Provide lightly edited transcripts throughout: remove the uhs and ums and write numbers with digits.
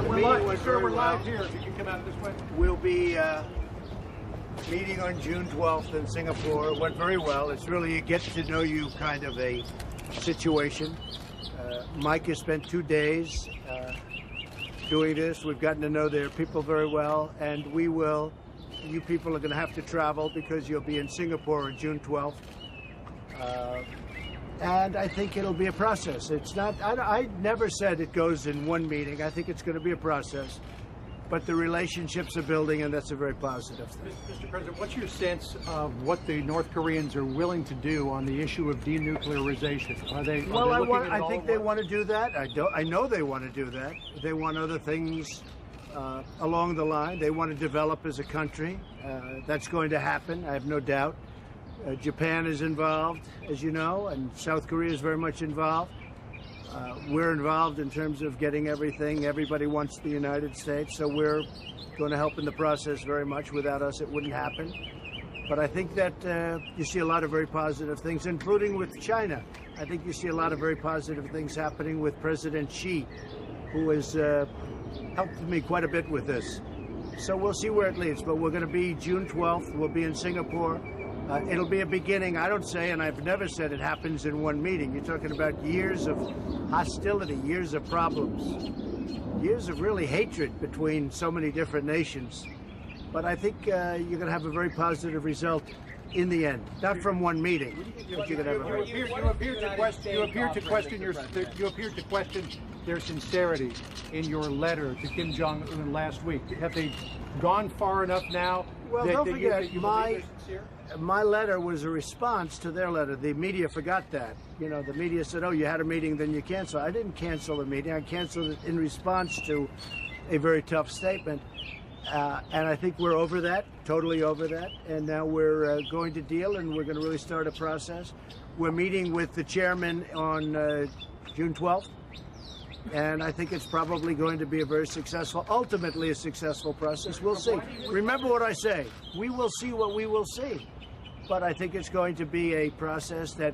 We're live, sir, we're live here. If you can come out this way. We'll be meeting on June 12th in Singapore. It went very well. It's really a get-to-know-you kind of a situation. Mike has spent 2 days doing this. We've gotten to know their people very well, and you people are going to have to travel because you'll be in Singapore on June 12th. And I think it'll be a process. It's not, I never said it goes in one meeting. I think it's going to be a process. But the relationships are building, and that's a very positive thing. Mr. President, what's your sense of what the North Koreans are willing to do on the issue of denuclearization? I think they want to do that. I know they want to do that. They want other things along the line. They want to develop as a country. That's going to happen, I have no doubt. Japan is involved, as you know, and South Korea is very much involved. We're involved in terms of getting everything. Everybody wants the United States, so we're going to help in the process very much. Without us, it wouldn't happen. But I think that you see a lot of very positive things, including with China. I think you see a lot of very positive things happening with President Xi, who has helped me quite a bit with this. So we'll see where it leads, but we're going to be June 12th. We'll be in Singapore. It'll be a beginning. I don't say, and I've never said it happens in one meeting. You're talking about years of hostility, years of problems, years of really hatred between so many different nations. But I think you're going to have a very positive result in the end. Not from one meeting, but you're going to have a very... You appear to question their sincerity in your letter to Kim Jong-un last week. Have they gone far enough now? Well, don't forget, my letter was a response to their letter. The media forgot that. You know, the media said, oh, you had a meeting, then you canceled. I didn't cancel the meeting. I canceled it in response to a very tough statement. And I think we're over that, totally over that. And now we're going to deal, and we're going to really start a process. We're meeting with the chairman on June 12th. And I think it's probably going to be a very successful, ultimately a successful process. We'll see. Remember what I say. We will see what we will see. But I think it's going to be a process that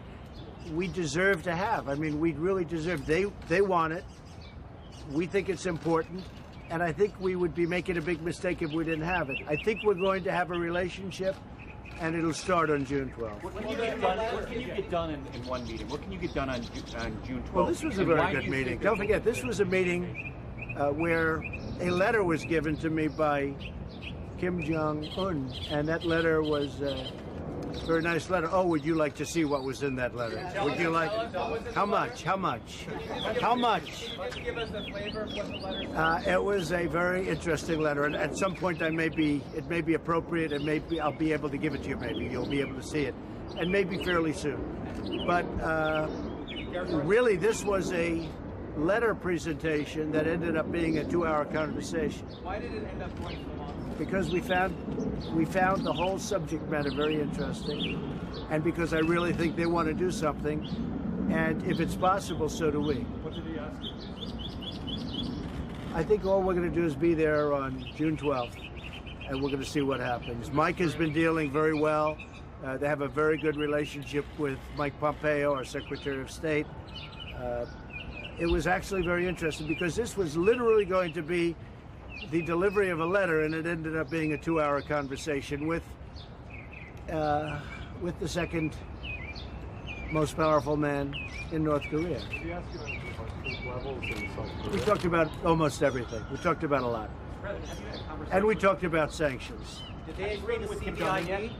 we deserve to have. I mean, we really deserve. They want it. We think it's important. And I think we would be making a big mistake if we didn't have it. I think we're going to have a relationship, and it'll start on June 12th. What can you get done in one meeting? What can you get done on June 12th? Well, this was a very good meeting. Don't forget, this was a meeting where a letter was given to me by Kim Jong-un, and that letter was a very nice letter. Oh, would you like to see what was in that letter? Would you like? How much? How much? How much? Why don't you give us the flavor of what the letter says? It was a very interesting letter, and at some point it may be appropriate, and maybe I'll be able to give it to you. Maybe you'll be able to see it, and maybe fairly soon. But really, this was a letter presentation that ended up being a 2-hour conversation. Why did it end up going so long? Because we found the whole subject matter very interesting, and because I really think they want to do something, and if it's possible, so do we. What did he ask you? I think all we're going to do is be there on June 12th, and we're going to see what happens. Mike has been dealing very well. They have a very good relationship with Mike Pompeo, our Secretary of State. It was actually very interesting because this was literally going to be the delivery of a letter, and it ended up being a 2-hour conversation with the second most powerful man in North Korea. Did he ask you about levels in South Korea? We talked about almost everything. We talked about a lot. And we talked about sanctions. Did they agree to CVID?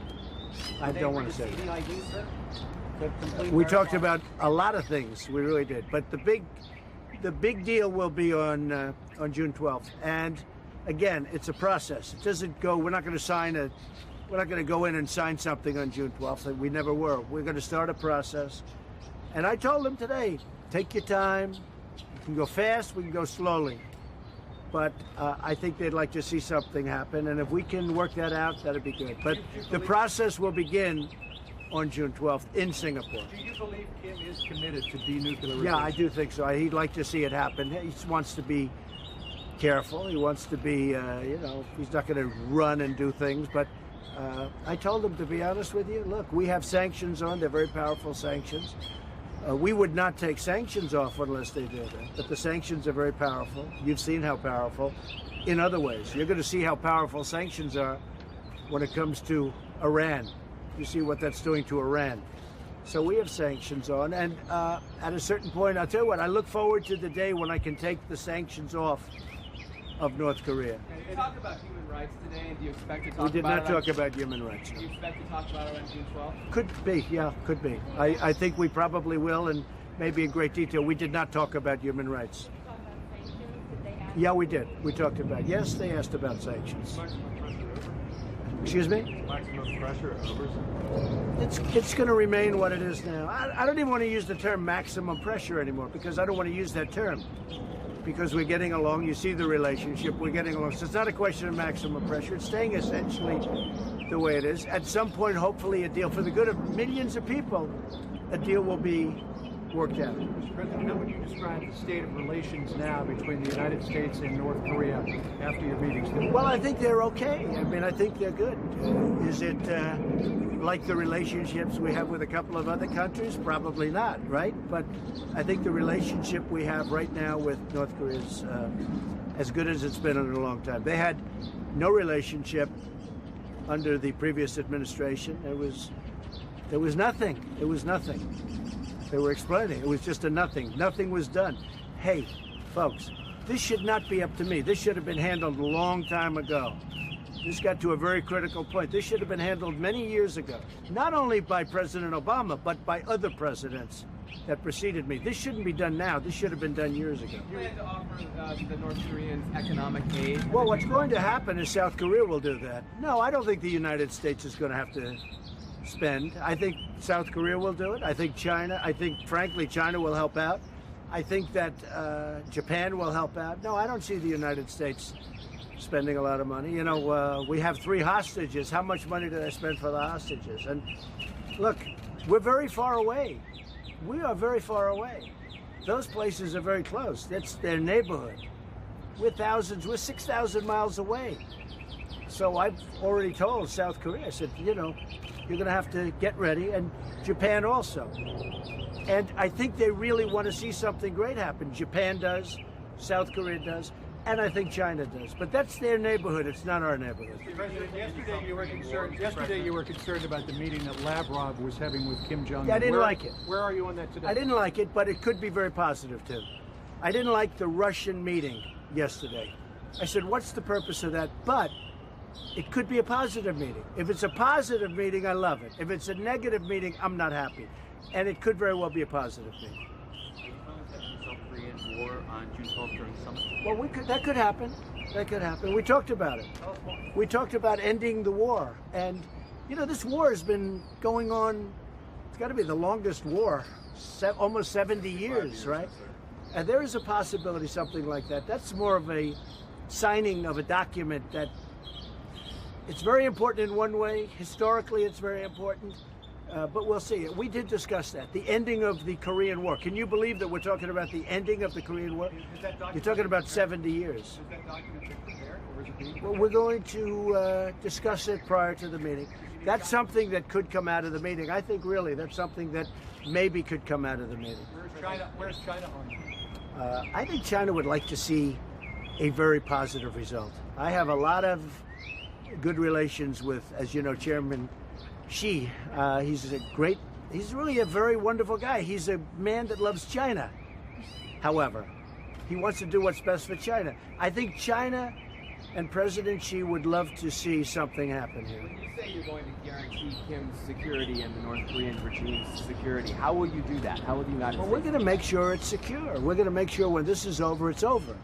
I don't want to say that. We talked about a lot of things. We really did. But the big deal will be on June 12th. And again, it's a process. It doesn't go. We're not going to go in and sign something on June 12th. We never were. We're going to start a process. And I told them today, take your time. You can go fast. We can go slowly. But I think they'd like to see something happen. And if we can work that out, that'd be good. But the process will begin on June 12th in Singapore. Do you believe Kim is committed to denuclearization? Yeah, I do think so. He'd like to see it happen. He wants to be careful. He wants to be, he's not going to run and do things. But I told him, to be honest with you, look, we have sanctions on. They're very powerful sanctions. We would not take sanctions off unless they did that. But the sanctions are very powerful. You've seen how powerful in other ways. You're going to see how powerful sanctions are when it comes to Iran. You see what that's doing to Iran. So we have sanctions on. And at a certain point, I'll tell you what, I look forward to the day when I can take the sanctions off of North Korea. Did you talk about human rights today, and do you expect to talk We did about not talk about human rights. Do you expect to talk about it on June 12th? Could be, yeah, could be. I think we probably will, and maybe in great detail. We did not talk about human rights. Yeah, we did. We talked about, yes, they asked about sanctions. Excuse me? Maximum pressure over. It's going to remain what it is now. I don't even want to use the term maximum pressure anymore because I don't want to use that term. Because we're getting along, you see the relationship, we're getting along. So it's not a question of maximum pressure. It's staying essentially the way it is. At some point, hopefully, a deal for the good of millions of people, a deal will be worked out. Mr. President, how would you describe the state of relations now between the United States and North Korea after your meetings today? Well, I think they're okay. I mean, I think they're good. Is it like the relationships we have with a couple of other countries? Probably not, right? But I think the relationship we have right now with North Korea is as good as it's been in a long time. They had no relationship under the previous administration. There was nothing. It was nothing. They were explaining. It was just a nothing. Nothing was done. Hey, folks, this should not be up to me. This should have been handled a long time ago. This got to a very critical point. This should have been handled many years ago, not only by President Obama, but by other presidents that preceded me. This shouldn't be done now. This should have been done years ago. Do you plan to offer the North Koreans economic aid? Well, what's going to happen is South Korea will do that. No, I don't think the United States is going to have to spend. I think South Korea will do it. I think China, frankly, China will help out. I think that Japan will help out. No, I don't see the United States spending a lot of money. You know, we have 3 hostages. How much money did I spend for the hostages? And look, we're very far away. We are very far away. Those places are very close. That's their neighborhood. We're 6,000 miles away. So I've already told South Korea, I said, you know, you're going to have to get ready, and Japan also. And I think they really want to see something great happen. Japan does, South Korea does, and I think China does. But that's their neighborhood. It's not our neighborhood. President, yesterday you were concerned about the meeting that Lavrov was having with Kim Jong-un. Yeah, I didn't like it. Where are you on that today? I didn't like it, but it could be very positive, too. I didn't like the Russian meeting yesterday. I said, what's the purpose of that? But it could be a positive meeting. If it's a positive meeting, I love it. If it's a negative meeting, I'm not happy. And it could very well be a positive meeting. Are you planning to have a South Korean war on June 12th during the summit? Well, that could happen. That could happen. We talked about it. We talked about ending the war. And, you know, this war has been going on, it's got to be the longest war, almost 70 years, right? And there is a possibility something like that. That's more of a signing of a document that it's very important in one way. Historically, it's very important. But we'll see. We did discuss that. The ending of the Korean War. Can you believe that we're talking about the ending of the Korean War? You're talking about 70 years. Is that document been prepared, or is it being Well, we're going to discuss it prior to the meeting. That's something that could come out of the meeting. I think really that's something that maybe could come out of the meeting. Where's China on? I think China would like to see a very positive result. I have a lot of good relations with, as you know, Chairman Xi. He's really a very wonderful guy. He's a man that loves China. However, he wants to do what's best for China. I think China and President Xi would love to see something happen here. When you say you're going to guarantee Kim's security and the North Korean regime's security, how will you do that? How will the United Well, States? we're going to make sure it's secure. We're going to make sure when this is over, it's over.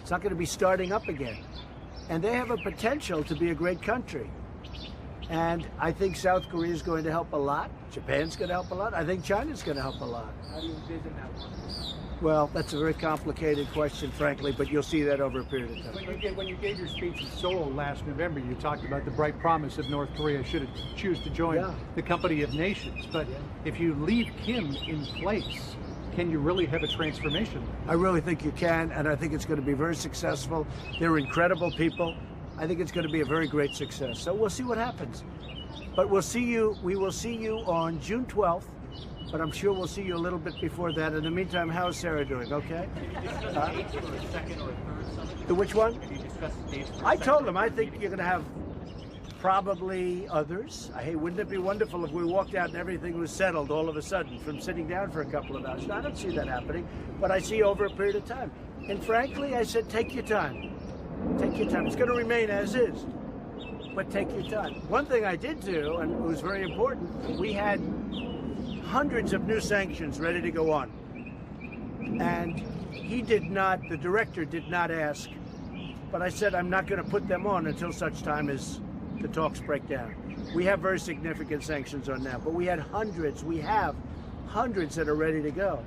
It's not going to be starting up again. And they have a potential to be a great country. And I think South Korea is going to help a lot. Japan's going to help a lot. I think China's going to help a lot. How do you envision that working? Well, that's a very complicated question, frankly, but you'll see that over a period of time. When you gave your speech in Seoul last November, you talked about the bright promise of North Korea should it choose to join the company of nations. But if you leave Kim in place, can you really have a transformation? I really think you can, and I think it's going to be very successful. They're incredible people. I think it's going to be a very great success. So we'll see what happens. But we will see you on June 12th But I'm sure we'll see you a little bit before that. In the meantime, how's Sarah doing? Okay? Dates for a second or a third summit? The which one? Have you discussed dates for a I second told or them a I third think meeting? you're going to have probably others. Hey, wouldn't it be wonderful if we walked out and everything was settled all of a sudden from sitting down for a couple of hours? No, I don't see that happening, but I see over a period of time. And frankly, I said, take your time. Take your time. It's going to remain as is, but take your time. One thing I did do, and it was very important, we had hundreds of new sanctions ready to go on. And the director did not ask, but I said I'm not going to put them on until such time as the talks break down. We have very significant sanctions on now, but we have hundreds that are ready to go.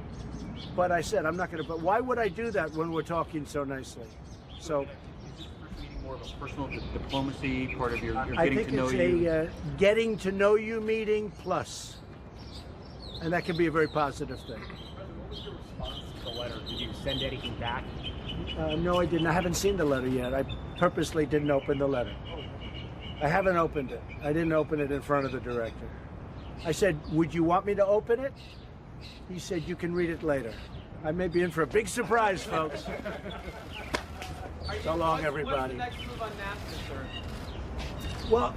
But I said I'm not going to, but why would I do that when we're talking so nicely? So Is this first meeting more of a personal diplomacy, part of your I getting think to know it's you? a getting to know you meeting plus, and that can be a very positive thing. What was your response to the letter? Did you send anything back? No, I didn't. I haven't seen the letter yet. I purposely didn't open the letter. I haven't opened it. I didn't open it in front of the director. I said, would you want me to open it? He said, you can read it later. I may be in for a big surprise, folks. So long, everybody. What's the next move on NAFTA, sir? Well,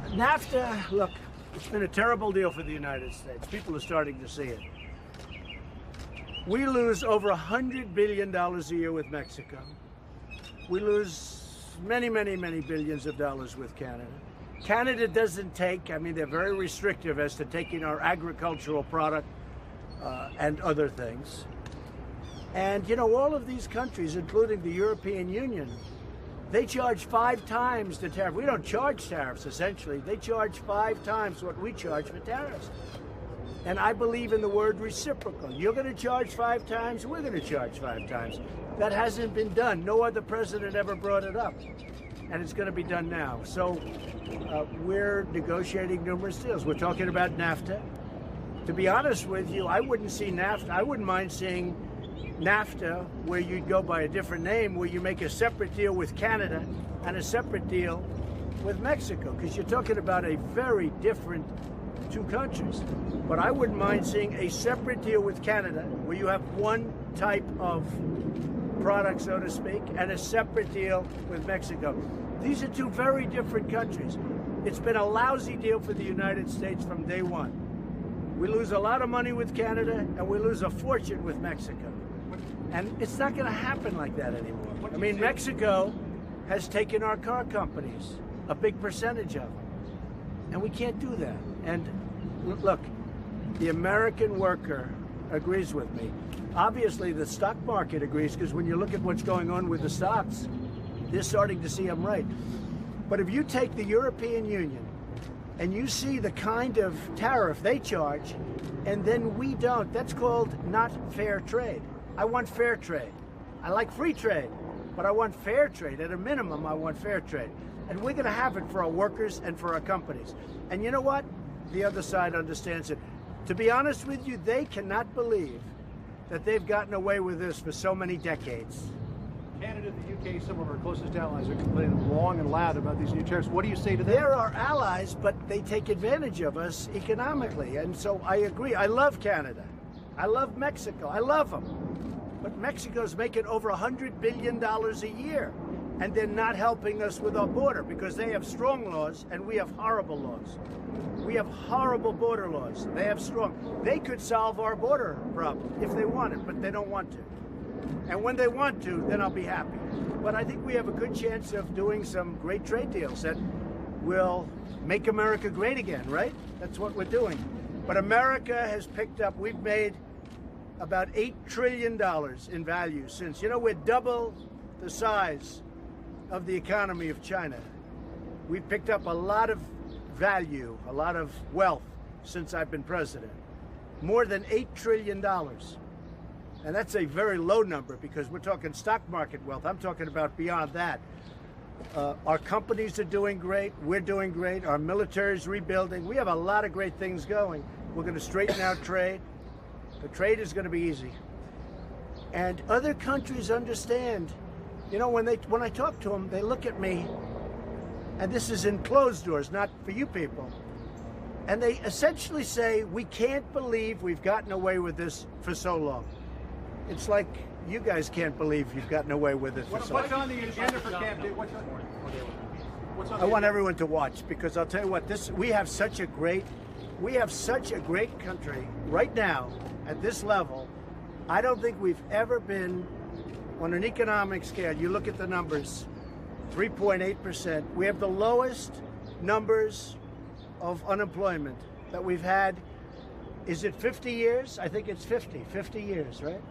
NAFTA, look, it's been a terrible deal for the United States. People are starting to see it. We lose over $100 billion a year with Mexico. We lose many, many, many billions of dollars with Canada. Canada doesn't take, I mean, they're very restrictive as to taking our agricultural product and other things. And, you know, all of these countries, including the European Union, they charge 5 times the tariff. We don't charge tariffs, essentially. They charge 5 times what we charge for tariffs. And I believe in the word reciprocal. You're going to charge 5 times, we're going to charge 5 times. That hasn't been done. No other president ever brought it up. And it's going to be done now. So we're negotiating numerous deals. We're talking about NAFTA. To be honest with you, I wouldn't see NAFTA. I wouldn't mind seeing NAFTA where you'd go by a different name, where you make a separate deal with Canada and a separate deal with Mexico, because you're talking about a very different 2 countries. But I wouldn't mind seeing a separate deal with Canada where you have one type of product, so to speak, and a separate deal with Mexico. These are 2 very different countries. It's been a lousy deal for the United States from day one. We lose a lot of money with Canada and we lose a fortune with Mexico. And it's not going to happen like that anymore. I mean, Mexico has taken our car companies, a big percentage of them. And we can't do that. And look, the American worker agrees with me. Obviously, the stock market agrees, because when you look at what's going on with the stocks, they're starting to see I'm right. But if you take the European Union and you see the kind of tariff they charge, and then we don't, that's called not fair trade. I want fair trade. I like free trade, but I want fair trade. At a minimum, I want fair trade. And we're going to have it for our workers and for our companies. And you know what? The other side understands it. To be honest with you, they cannot believe that they've gotten away with this for so many decades. Canada, the UK, some of our closest allies are complaining long and loud about these new tariffs. What do you say to them? They're our allies, but they take advantage of us economically. And so I agree. I love Canada. I love Mexico. I love them. But Mexico's making over $100 billion a year. And they're not helping us with our border because they have strong laws and we have horrible laws. We have horrible border laws. They have strong. They could solve our border problem if they wanted, but they don't want to. And when they want to, then I'll be happy. But I think we have a good chance of doing some great trade deals that will make America great again, right? That's what we're doing. But America has picked up, we've made about $8 trillion in value since, you know, we're double the size of the economy of China. We've picked up a lot of value, a lot of wealth since I've been president. More than $8 trillion. And that's a very low number because we're talking stock market wealth. I'm talking about beyond that. Our companies are doing great. We're doing great. Our military's rebuilding. We have a lot of great things going. We're going to straighten out trade. The trade is going to be easy. And other countries understand. You know, when I talk to them, they look at me, and this is in closed doors, not for you people. And they essentially say, we can't believe we've gotten away with this for so long. It's like you guys can't believe you've gotten away with it for so long. What's on the agenda for Camp David? I want everyone to watch, because I'll tell you what, we have such a great country right now at this level. I don't think we've ever been on an economic scale. You look at the numbers, 3.8%. We have the lowest numbers of unemployment that we've had. Is it 50 years? I think it's 50 years, right?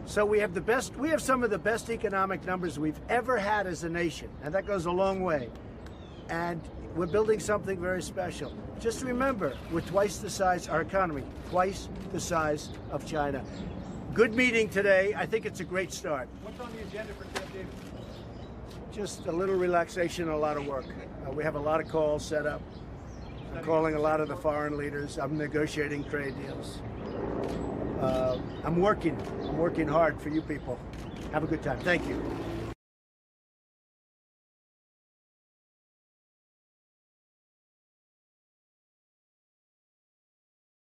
So we have some of the best economic numbers we've ever had as a nation, and that goes a long way. And we're building something very special. Just remember, we're twice the size, our economy, twice the size of China. Good meeting today. I think it's a great start. What's on the agenda for Camp David? Just a little relaxation, a lot of work. We have a lot of calls set up. I'm calling a lot of the foreign leaders. I'm negotiating trade deals. I'm working hard for you people. Have a good time. Thank you.